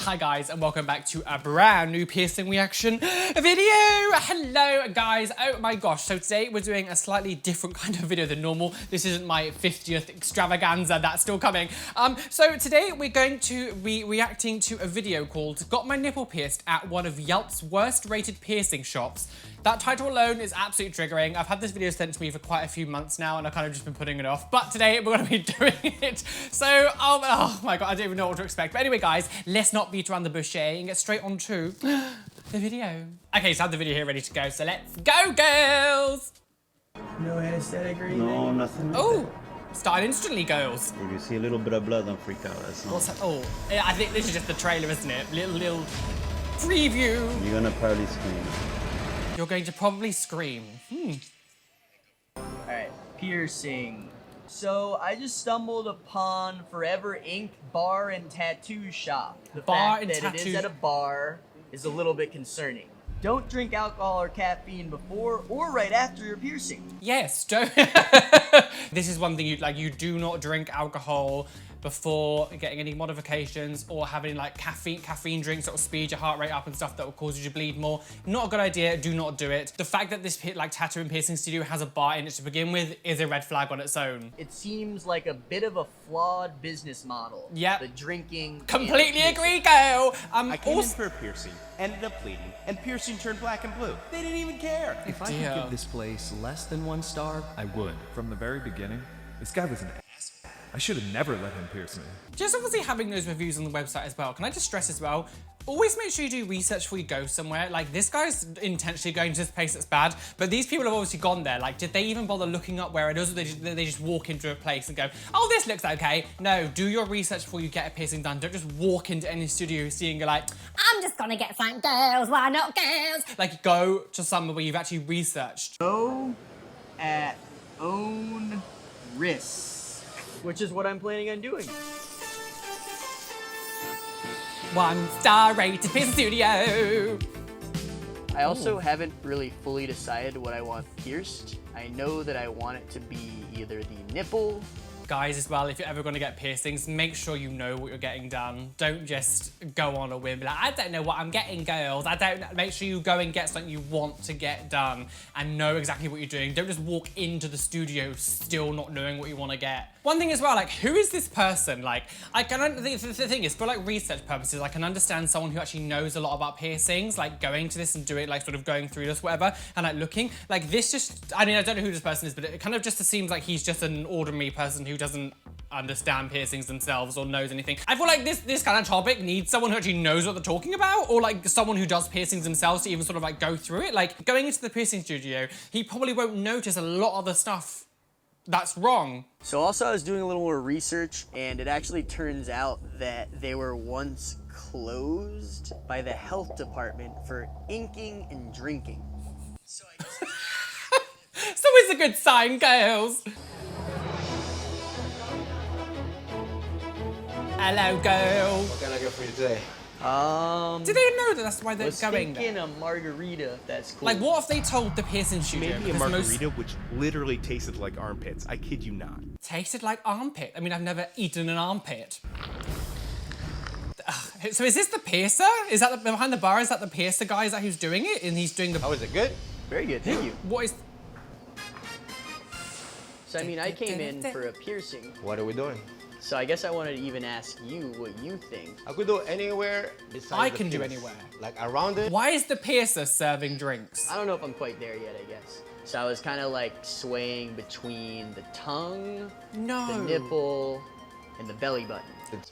Hi guys, and welcome back to a brand new piercing reaction video. Hello guys, oh my gosh. So today we're doing a slightly different kind of video than normal. This isn't my 50th extravaganza, that's still coming. So today we're going to be reacting to a video called Got My Nipple Pierced at One of Yelp's Worst Rated Piercing Shops. That title alone is absolutely triggering. I've had this video sent to me for quite a few months now and I've kind of just been putting it off. But today we're gonna be doing it. So, oh my God, I don't even know what to expect. But anyway guys, let's not beat around the bush and get straight on to the video. Okay, so I have the video here ready to go. So let's go, girls. No anesthetic or anything? No, nothing like Oh, start instantly, girls. that. If you see a little bit of blood, don't freak out. That's not. What's that? Oh, yeah, I think this is just the trailer, isn't it? Little preview. You're gonna probably scream. You're going to probably scream. Alright, piercing. So I just stumbled upon Forever Ink Bar and Tattoo Shop. The Bar fact and that it tattoo- is at a bar is a little bit concerning. Don't drink alcohol or caffeine before or right after your piercing. Yes, don't. This is one thing you do not drink alcohol before getting any modifications or having like caffeine drinks that will speed your heart rate up and stuff that will cause you to bleed more. Not a good idea, do not do it. The fact that this like tattoo and piercing studio has a bar in it to begin with is a red flag on its own. It seems like a bit of a flawed business model. Yep. The drinking. Completely and agree, girl. I came in for a piercing, ended up bleeding, and piercing turned black and blue. They didn't even care. If I could give this place less than 1 star, I would. From the very beginning, this guy was an ass. I should have never let him pierce me. Just obviously having those reviews on the website as well. Can I just stress as well, always make sure you do research before you go somewhere. Like this guy's intentionally going to this place that's bad, but these people have obviously gone there. Like, did they even bother looking up where it is, or they just walk into a place and go, oh, this looks okay? No, do your research before you get a piercing done. Don't just walk into any studio seeing you're like, I'm just gonna get some girls, why not girls? like go to somewhere where you've actually researched. Go at own risk, which is what I'm planning on doing. 1 star rated piercing studio. I also haven't really fully decided what I want pierced. I know that I want it to be either the nipple. Guys, as well, if you're ever going to get piercings, make sure you know what you're getting done. Don't just go on a whim, be like, I don't know what I'm getting, girls. Make sure you go and get something you want to get done and know exactly what you're doing. Don't just walk into the studio still not knowing what you want to get. One thing as well, like, who is this person? Like, the thing is, for like research purposes, I can understand someone who actually knows a lot about piercings, like going to this and doing, like sort of going through this, whatever, and like looking. Like this just, I mean, I don't know who this person is, but it kind of just seems like he's just an ordinary person who doesn't understand piercings themselves or knows anything. I feel like this kind of topic needs someone who actually knows what they're talking about, or like someone who does piercings themselves to even sort of like go through it. Like going into the piercing studio, he probably won't notice a lot of the stuff that's wrong. So also I was doing a little more research and it actually turns out that they were once closed by the health department for inking and drinking. So I guess It's always a good sign, girls. Hello, girl. What can I get for you today? Do they know that that's why they're was going thinking there? a margarita, if that's cool. Like, what if they told the piercing She studio? made me a because margarita which literally tasted like armpits. I kid you not. tasted like armpit. I mean, I've never eaten an armpit. Ugh. So is this the piercer? Is that behind the bar? Is that the piercer guy? Is that who's doing it? And he's doing the. How is it good? Very good, thank you. What is? So I mean, I came in for a piercing. What are we doing? So I guess I wanted to even ask you what you think. I could do anywhere besides I the can do penis. anywhere. Like around it? Why is the piercer serving drinks? I don't know if I'm quite there yet, I guess. So I was kind of like swaying between the tongue, No. the nipple, and the belly button.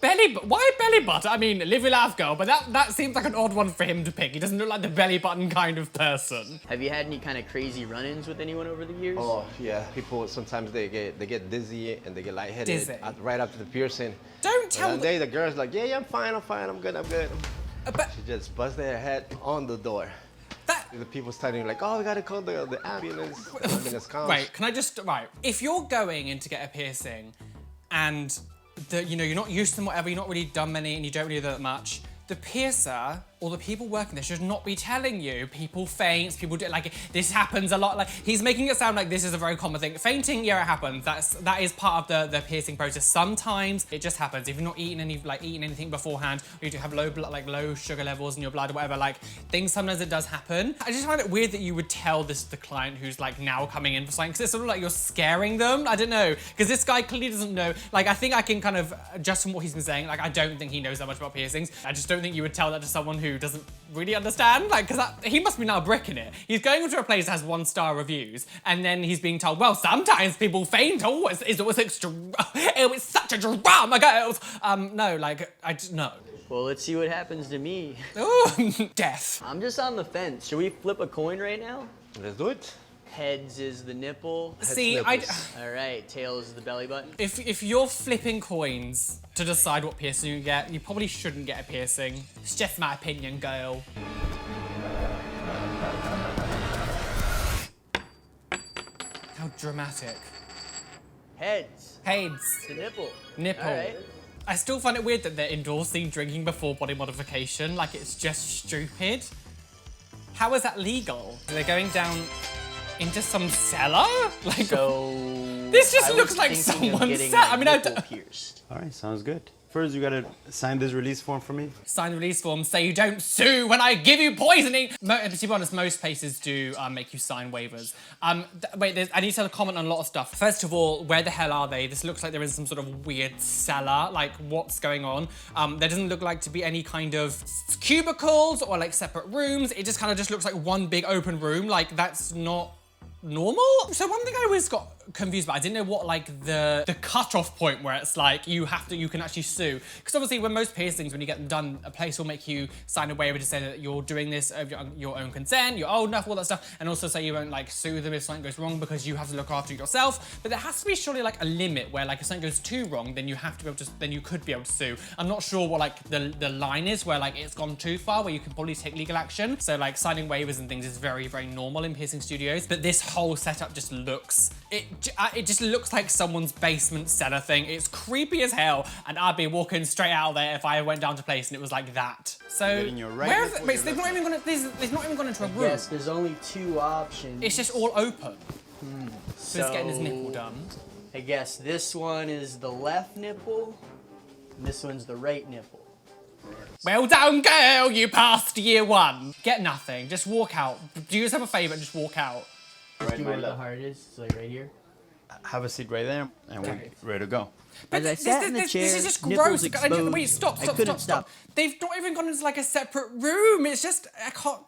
Why belly button? I mean, live your laugh, girl, but that seems like an odd one for him to pick. He doesn't look like the belly button kind of person. Have you had any kind of crazy run-ins with anyone over the years? Oh yeah, people sometimes they get dizzy and they get lightheaded Dizzy. right after the piercing. Don't tell One day the girl's like, yeah, I'm fine, I'm good. But She just busts their head on the door. that. The people's telling you like, oh, we gotta call the ambulance. The ambulance comes. Right, can I just, right. If you're going in to get a piercing and you're not used to them, whatever, you're not really done many and you don't really do that much, the piercer or the people working there should not be telling you. People faint, people do, like, this happens a lot. Like, he's making it sound like this is a very common thing. Fainting, yeah, it happens. That is part of the piercing process. Sometimes it just happens. If you're not eating anything beforehand, or you do have low sugar levels in your blood or whatever, like, things, sometimes it does happen. I just find it weird that you would tell this to the client who's like now coming in for something, because it's sort of like you're scaring them. I don't know, because this guy clearly doesn't know. Like, I think I can kind of, just from what he's been saying, like, I don't think he knows that much about piercings. I just don't think you would tell that to someone who doesn't really understand, like, because he must be now bricking it. He's going into a place that has 1-star reviews, and then he's being told, well, sometimes people faint. Oh, it's always extra. Oh, it's such a drama, girls. No, like, no. Well, let's see what happens to me. Ooh, death. I'm just on the fence. Should we flip a coin right now? Let's do it. Heads is the nipple. See, All right, tails is the belly button. If you're flipping coins to decide what piercing you get, you probably shouldn't get a piercing. It's just my opinion, girl. How dramatic. Heads. Heads. The nipple. Nipple. All right. I still find it weird that they're endorsing drinking before body modification. Like, it's just stupid. How is that legal? They're going down into some cellar? Like, So this just I looks was like thinking of someone's getting cellar. my I mean, I nipple don't. pierced. All right, sounds good. First, you gotta sign this release form for me. Sign the release form, say you don't sue when I give you poisoning. To be honest, most places do make you sign waivers. Wait, I need to comment on a lot of stuff. First of all, where the hell are they? This looks like there is some sort of weird cellar. Like, what's going on? There doesn't look like to be any kind of cubicles or like separate rooms. It just kind of just looks like one big open room. Like, that's not normal. So one thing I always got confused about, I didn't know what like the cutoff point where it's like you can actually sue. Because obviously when most piercings, when you get them done, a place will make you sign a waiver to say that you're doing this of your own consent, you're old enough, all that stuff, and also say you won't like sue them if something goes wrong because you have to look after it yourself. But there has to be surely like a limit where like if something goes too wrong, then you have to be able to, then you could be able to sue. I'm not sure what like the line is where like it's gone too far, where you can probably take legal action. So like signing waivers and things is very, very normal in piercing studios. But this whole setup just looks, it just looks like someone's basement cellar thing. It's creepy as hell, and I'd be walking straight out of there if I went down to place and it was like that. So where is it? Wait, so they've not even gone. They've not even gone into a room. Yes, there's only 2 options. It's just all open. So he's getting his nipple done. I guess this one is the left nipple, and this one's the right nipple. Well done, girl. You passed year 1. Get nothing. Just walk out. Do yourself a favor and just walk out. Do you know where the heart is? It's like right here. Have a seat right there, and we're ready to go. As I sat in the chair, this is just nipples gross. exposed. Wait, stop. I couldn't stop. They've not even gone into like a separate room. It's just, I can't.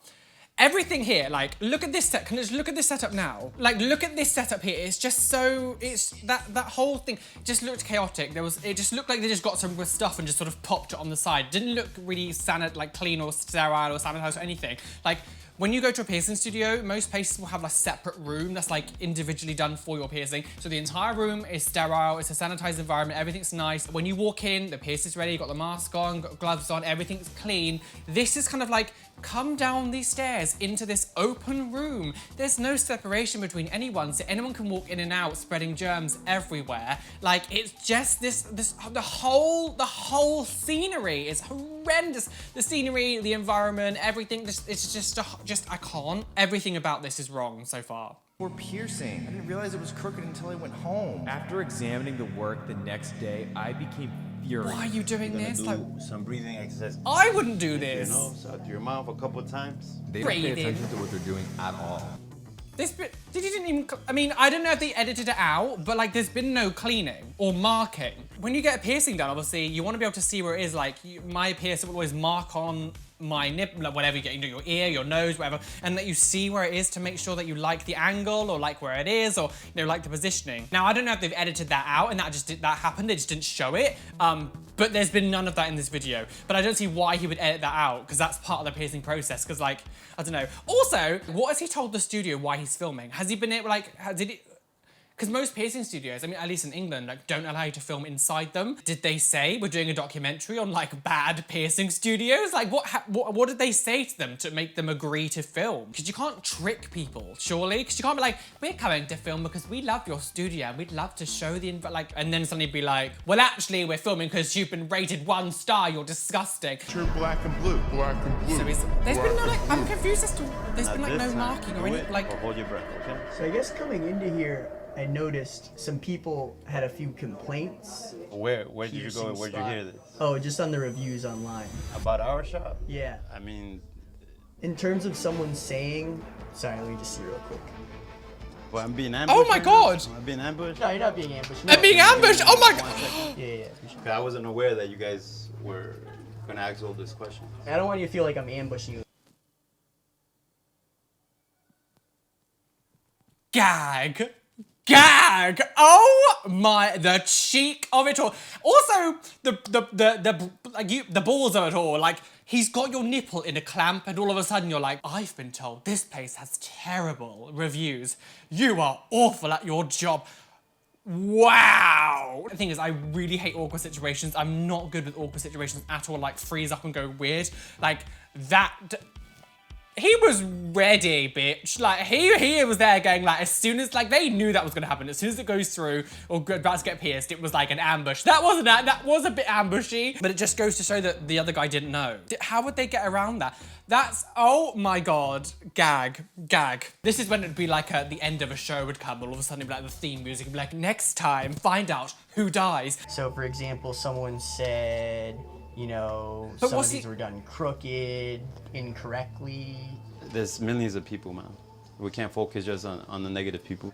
Everything here, like, look at this set. Can you just look at this setup now? Like, look at this setup here. It's just so, it's that whole thing just looked chaotic. It just looked like they just got some stuff and just sort of popped it on the side. Didn't look really like clean or sterile or sanitized or anything. Like, when you go to a piercing studio, most places will have a separate room that's like individually done for your piercing. So the entire room is sterile, it's a sanitized environment, everything's nice. When you walk in, the piercer's ready, you've got the mask on, got gloves on, everything's clean. This is kind of like, come down these stairs into this open room. There's no separation between anyone, so anyone can walk in and out, spreading germs everywhere. Like, it's just the whole scenery is horrendous. The scenery, the environment, everything, it's just I can't. Everything about this is wrong so far. For piercing. I didn't realize it was crooked until I went home. After examining the work the next day, I became furious. Why are you doing this? Like, Some breathing exercises. I wouldn't do You this. know, so to your mouth a couple of times. They don't pay Breathing. attention to what they're doing at all. This bit, didn't even, I mean, I don't know if they edited it out, but like there's been no cleaning or marking. When you get a piercing done, obviously, you want to be able to see where it is. Like, my piercer will always mark on my nipple, like whatever you get, your ear, your nose, whatever, and that you see where it is to make sure that you like the angle or like where it is or, you know, like the positioning. Now, I don't know if they've edited that out and that happened, they just didn't show it. But there's been none of that in this video. But I don't see why he would edit that out, because that's part of the piercing process, because like, I don't know. Also, what has he told the studio why he's filming? Has he been able, like, Because most piercing studios, I mean, at least in England, like, don't allow you to film inside them. Did they say we're doing a documentary on like bad piercing studios? Like, what did they say to them to make them agree to film? Because you can't trick people, surely. Because you can't be like, we're coming to film because we love your studio and we'd love to show the like, and then suddenly be like, well, actually, we're filming because you've been rated 1 star. You're disgusting. You're black and blue, black and blue. So there's been no like, I'm confused as to there's been like no marking or anything like. Hold your breath, okay? So I guess coming into here, I noticed some people had a few complaints. Where did you go and where did you hear this? Oh, just on the reviews online. About our shop? Yeah. I mean, In terms of someone saying, sorry, let me just see real quick. well, I'm being ambushed. Oh my God! I'm being ambushed? No, you're not being ambushed. I'm being ambushed! Oh my God! Yeah. I wasn't aware that you guys were gonna ask all this question. I don't want you to feel like I'm ambushing you. Gag! Oh my, the cheek of it all. Also, the balls of it all. Like, he's got your nipple in a clamp and all of a sudden you're like, I've been told this place has terrible reviews. You are awful at your job. Wow. The thing is, I really hate awkward situations. I'm not good with awkward situations at all. Like, freeze up and go weird. Like, that... He was ready, bitch. Like, he was there going, like, as soon as, like, they knew that was gonna happen. As soon as it goes through or about to get pierced, it was like an ambush. That wasn't that. That was a bit ambushy, but it just goes to show that the other guy didn't know. How would they get around that? That's, oh my God, gag. This is when it'd be like the end of a show would come, all of a sudden it'd be like the theme music, it'd be like, next time, find out who dies. So, for example, someone said, you know, But some of what's these were done crooked, incorrectly. There's millions of people, man. We can't focus just on the negative people.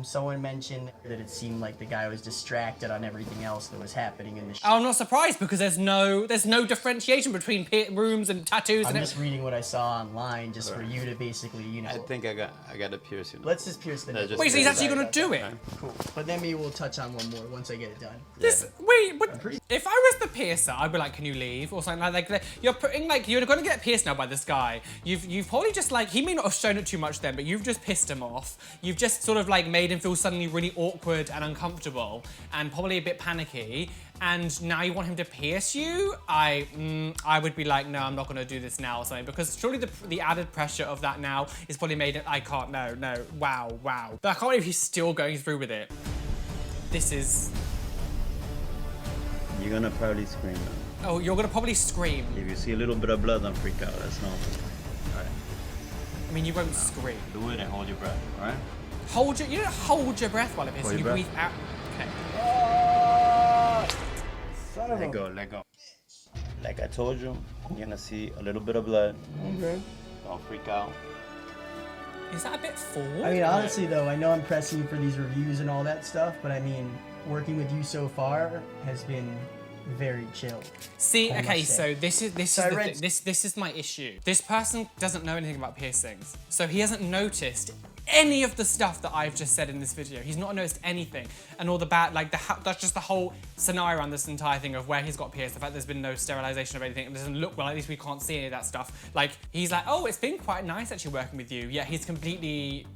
Someone mentioned that it seemed like the guy was distracted on everything else that was happening in the show. I'm not surprised because there's no differentiation between rooms and tattoos. I'm and just reading what I saw online just for you to basically, you know. I think I got a piercing. Let's just pierce the No, nipple. just Wait, so he's actually gonna Right, do it? Cool. But then maybe we'll touch on one more once I get it done. Wait, but if I was the piercer, I'd be like, can you leave? Or something like that. You're putting, like, you're gonna get pierced now by this guy. You've probably just, like, he may not have shown it too much then, but you've just pissed him off. You've just sort of, like, made him feel suddenly really awkward and uncomfortable and probably a bit panicky. And now you want him to pierce you? I would be like, no, I'm not gonna do this now or something, because surely the added pressure of that now is probably made it, I can't, no, wow. But I can't believe he's still going through with it. This is... You're gonna probably scream now. Oh, you're gonna probably scream. If you see a little bit of blood, don't freak out. That's normal. Alright. I mean, you won't scream. Do it and hold your breath, alright? You don't hold your breath while it pisses, Hold you your breathe out. Okay. Son of Let go. Like I told you, you're gonna see a little bit of blood. Okay. Don't freak out. Is that a bit forward? I mean, honestly, though, I know I'm pressing you for these reviews and all that stuff, but I mean, working with you so far has been very chill. See, I okay, must so say. this is my issue. This person doesn't know anything about piercings, so he hasn't noticed any of the stuff that I've just said in this video. He's not noticed anything, and all the bad, like that's just the whole scenario around this entire thing of where he's got pierced. The fact there's been no sterilization of anything, it doesn't look well. At least we can't see any of that stuff. Like he's like, oh, it's been quite nice actually working with you. Yeah, he's completely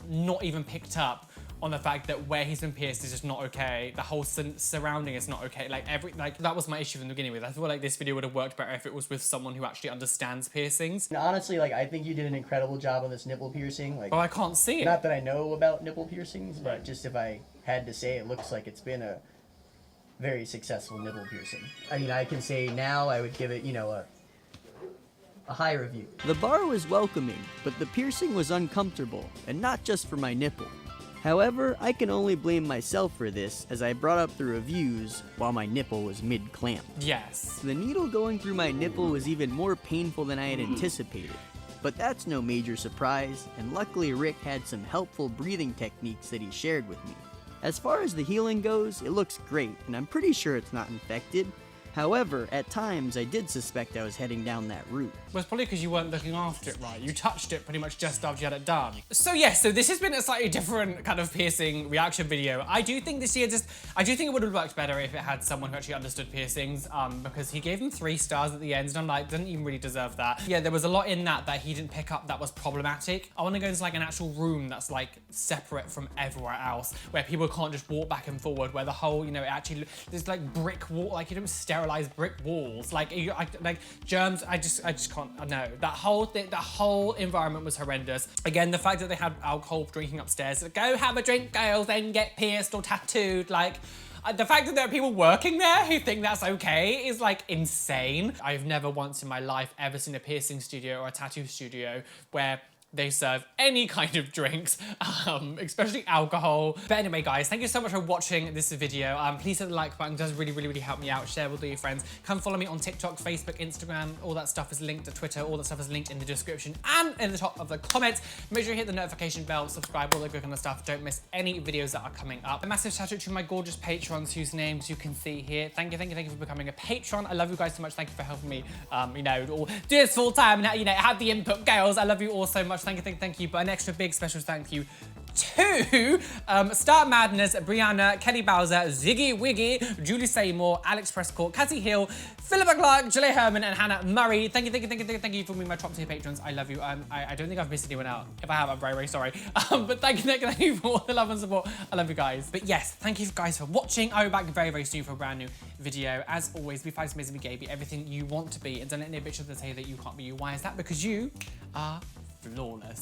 not even picked up on the fact that where he's been pierced is just not okay. The whole surrounding is not okay. Like that was my issue from the beginning with. I feel like this video would have worked better if it was with someone who actually understands piercings. And honestly, like, I think you did an incredible job on this nipple piercing. Like, Oh, I can't see it. not that I know about nipple piercings, but just if I had to say, it looks like it's been a very successful nipple piercing. I mean, I can say now I would give it, you know, a high review. The bar was welcoming, but the piercing was uncomfortable, and not just for my nipple. However, I can only blame myself for this, as I brought up the reviews while my nipple was mid-clamp. Yes. The needle going through my nipple was even more painful than I had anticipated. But that's no major surprise, and luckily Rick had some helpful breathing techniques that he shared with me. As far as the healing goes, it looks great, and I'm pretty sure it's not infected. However, at times I did suspect I was heading down that route. Well, it's probably because you weren't looking after it right. You touched it pretty much just after you had it done. So yeah, so this has been a slightly different kind of piercing reaction video. I do think this year I do think it would have worked better if it had someone who actually understood piercings, because he gave them 3 stars at the end, and I'm like, didn't even really deserve that. Yeah, there was a lot in that he didn't pick up that was problematic. I want to go into like an actual room that's like separate from everywhere else, where people can't just walk back and forward, where the whole, you know, it actually, there's like brick wall, like you don't sterilize brick walls, like like germs. I just can't. No, that whole thing, that whole environment was horrendous. Again, the fact that they had alcohol drinking upstairs, go have a drink, girls, then get pierced or tattooed, like. The fact that there are people working there who think that's okay is like insane. I've never once in my life ever seen a piercing studio or a tattoo studio where they serve any kind of drinks, especially alcohol. But anyway, guys, thank you so much for watching this video. Please hit the like button, it does really help me out. Share with all your friends. Come follow me on TikTok, Facebook, Instagram. All that stuff is linked to Twitter. All that stuff is linked in the description and in the top of the comments. Make sure you hit the notification bell, subscribe, all that good kind of stuff. Don't miss any videos that are coming up. A massive shout out to my gorgeous patrons whose names you can see here. Thank you for becoming a patron. I love you guys so much. Thank you for helping me, you know, do this full time and, you know, have the input. Girls, I love you all so much. Thank you. But an extra big special thank you to Star Madness, Brianna, Kelly Bowser, Ziggy Wiggy, Julie Seymour, Alex Prescott, Cassie Hill, Philippa Clark, Julie Herman, and Hannah Murray. Thank you for being my top tier patrons. I love you. I don't think I've missed anyone out. If I have, I'm very sorry. But thank you for all the love and support. I love you guys. But yes, thank you guys for watching. I'll be back very soon for a brand new video. As always, be fine, amazing, be gay, be everything you want to be, and don't let any bitch of the say that you can't be you. Why is that? Because you are flawless.